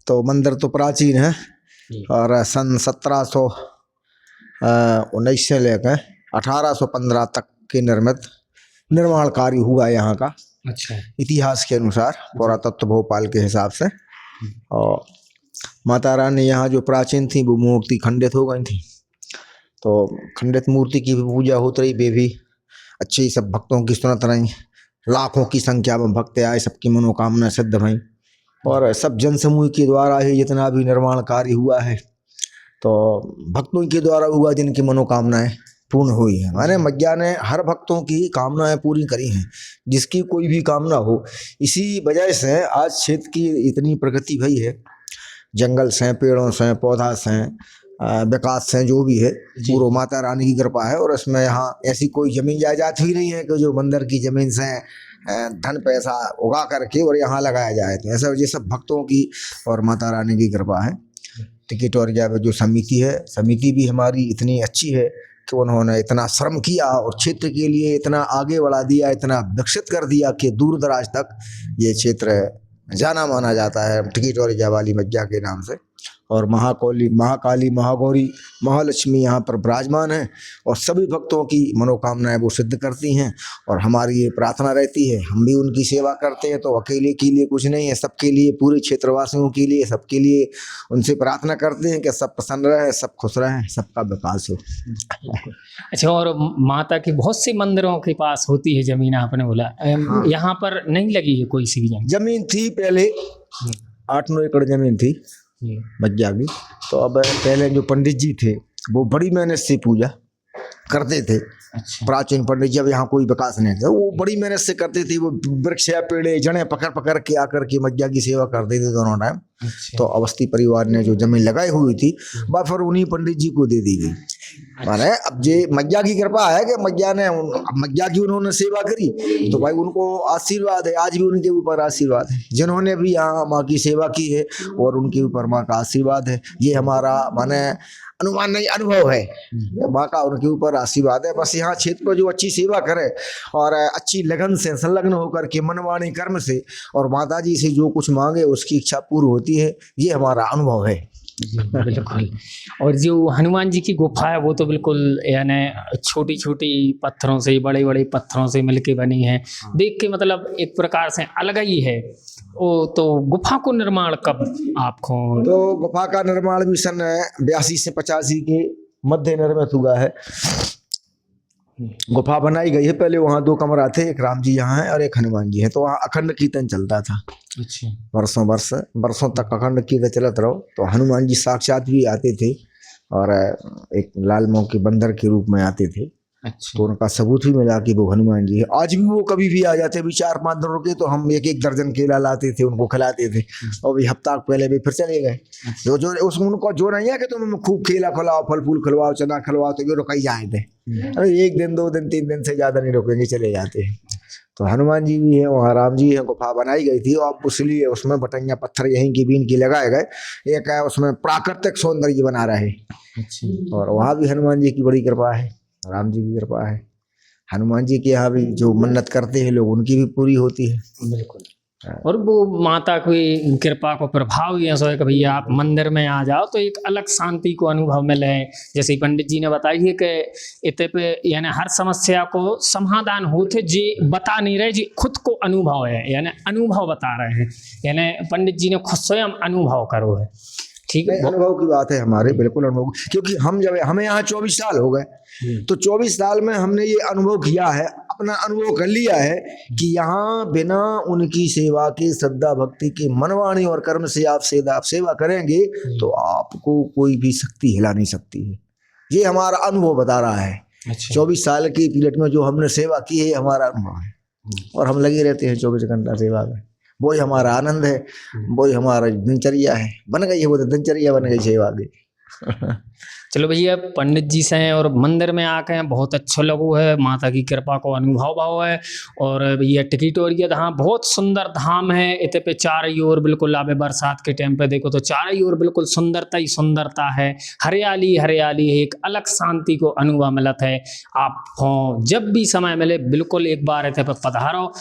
तो मंदिर तो प्राचीन है जी। और सन 1719 से लेकर 1815 तक के निर्माण कार्य हुआ यहाँ का, अच्छा। इतिहास के अनुसार, पुरातत्व भोपाल के हिसाब से। और माता रानी यहाँ जो प्राचीन थी वो मूर्ति खंडित हो गई थी, तो खंडित मूर्ति की भी पूजा होती रही, वे भी अच्छी सब भक्तों की सुनत रही, लाखों की संख्या में भक्त आए, सबकी मनोकामना सिद्ध भई। और सब जनसमूह के द्वारा ही जितना भी निर्माण कार्य हुआ है तो भक्तों के द्वारा हुआ, जिनकी मनोकामनाएं पूर्ण हुई है। हमारे मैया ने हर भक्तों की कामनाएं पूरी करी हैं, जिसकी कोई भी कामना हो। इसी वजह से आज क्षेत्र की इतनी प्रगति भई है, जंगल से, पेड़ों से, पौधा से, विकास से, जो भी है पूरा माता रानी की कृपा है। और इसमें यहाँ ऐसी कोई जमीन जायदाद भी नहीं है कि जो मंदिर की जमीन से धन पैसा उगा करके और यहाँ लगाया जाए, तो ऐसा ये सब भक्तों की और माता रानी की कृपा है। टिकट और जो समिति है, समिति भी हमारी इतनी अच्छी है कि उन्होंने इतना श्रम किया और क्षेत्र के लिए इतना आगे बढ़ा दिया, इतना विकसित कर दिया कि दूर दराज तक ये क्षेत्र जाना माना जाता है टिकट और वाली मैया के नाम से। और महाकाली, महागौरी, महालक्ष्मी यहाँ पर विराजमान है और सभी भक्तों की मनोकामनाएं वो सिद्ध करती हैं। और हमारी ये प्रार्थना रहती है, हम भी उनकी सेवा करते हैं, तो अकेले के लिए कुछ नहीं है, सबके लिए, पूरे क्षेत्रवासियों के लिए, सबके लिए उनसे प्रार्थना करते हैं कि सब प्रसन्न रहे, सब खुश रहें, सबका विकास हो। अच्छा, और माता की बहुत सी मंदिरों के पास होती है जमीन, आपने बोला यहाँ पर नहीं लगी है कोई सी भी जमीन थी पहले, 8-9 एकड़ जमीन थी मैया की। तो अब पहले जो पंडित जी थे वो बड़ी मेहनत से पूजा करते थे। अच्छा। प्राचीन पंडित, जब यहाँ कोई विकास नहीं था, वो बड़ी मेहनत से करते थे। वो वृक्ष या पेड़े जड़ें पकड़ पकड़ के आकर के मैया की सेवा करते थे दोनों टाइम। अच्छा। तो अवस्थी परिवार ने जो जमीन लगाई हुई थी वह फिर उन्हीं पंडित जी को दे दी गई। माने अब ये मैया की कृपा है कि मैया की उन्होंने सेवा करी, तो भाई उनको आशीर्वाद है, आज भी उनके ऊपर आशीर्वाद है। जिन्होंने भी यहाँ माँ की सेवा की है और उनके ऊपर माँ का आशीर्वाद है। ये हमारा माने अनुमान नहीं, अनुभव है, माँ का उनके ऊपर आशीर्वाद है। बस यहाँ क्षेत्र को जो अच्छी सेवा करे और अच्छी लगन से संलग्न होकर के मनवाणी कर्म से और माता जी से जो कुछ मांगे उसकी इच्छा पूर्ण होती है, ये हमारा अनुभव है। बिल्कुल। और जो हनुमान जी की गुफा है वो तो बिल्कुल यानी छोटी छोटी पत्थरों से, बड़े बड़े पत्थरों से मिलके बनी है, देख के मतलब एक प्रकार से अलग ही है। ओ, तो गुफा को निर्माण कब आपको? तो गुफा का निर्माण भी सन 82 से 85 के मध्य निर्मित हुआ है। गुफा बनाई गई है। पहले वहाँ 2 कमरा थे, एक राम जी यहाँ है और एक हनुमान जी है। तो वहाँ अखंड कीर्तन चलता था। अच्छा। वर्षों तक अखंड कीर्तन चलत रहो। तो हनुमान जी साक्षात भी आते थे और एक लाल मोह के बंदर के रूप में आते थे। अच्छा। तो उनका सबूत भी मिला कि वो हनुमान जी है। आज भी वो कभी भी आ जाते, भी 4-5 दिन रुके तो हम 1-1 दर्जन केला लाते थे, उनको खिलाते थे। और भी हफ्ता पहले भी फिर चले गए। जो उसमें उनको जो नहीं है कि तुम खूब केला खिलाओ, फल फूल खिलवाओ, चना खिलवाओ, तो ये रुक जाए थे। अरे 1 दिन 2 दिन 3 दिन से ज्यादा नहीं रुकेंगे, चले जाते हैं। तो हनुमान जी भी है, वहाँ राम जी है। गुफा बनाई गई थी और इसलिए उसमें बटैया पत्थर यहीं की बीन की लगाए गए। एक है उसमें प्राकृतिक सौंदर्य बना रहे। और वहाँ भी हनुमान जी की बड़ी कृपा है, राम जी की कृपा है। हनुमान जी के यहाँ भी जो मन्नत करते हैं लोग, उनकी भी पूरी होती है। बिल्कुल। और वो माता की कृपा को प्रभाव ही ऐसा है कि भैया आप मंदिर में आ जाओ तो एक अलग शांति को अनुभव मिले। जैसे पंडित जी ने बताई है कि इतने पे यानी हर समस्या को समाधान होते जी बता नहीं रहे, जी खुद को अनुभव है, यानी अनुभव बता रहे हैं, यानी पंडित जी ने खुद स्वयं अनुभव करो है। ठीक है, अनुभव की बात है हमारे, बिल्कुल अनुभव। क्योंकि हम जब हमें यहाँ 24 साल हो गए, तो 24 साल में हमने ये अनुभव किया है, अपना अनुभव कर लिया है कि यहाँ बिना उनकी सेवा के, श्रद्धा भक्ति के, मनवाणी और कर्म से आप सेवा करेंगे तो आपको कोई भी शक्ति हिला नहीं सकती है। ये हमारा अनुभव बता रहा है। 24 साल के पीरियड में जो हमने सेवा की है, हमारा अनुभव है। और हम लगे रहते हैं 24 घंटा सेवा में। वही हमारा आनंद है, वही हमारा दिनचर्या है। बन गई है वो, तो दिनचर्या बन गई सेवा की। चलो भैया, पंडित जी से हैं और मंदिर में आके हैं, बहुत अच्छा लगो है, माता की कृपा को अनुभव भाव है। और भैया टिकिटोरिया धाम बहुत सुंदर धाम है। इतने पे चारों ओर बिल्कुल आवे, बरसात के टाइम पे देखो तो चारों ओर बिल्कुल सुंदरता ही सुंदरता है, हरियाली हरियाली है, एक अलग शांति को अनुभव मिलता है। आप जब भी समय मिले बिल्कुल एक बार इतने पे पधारो।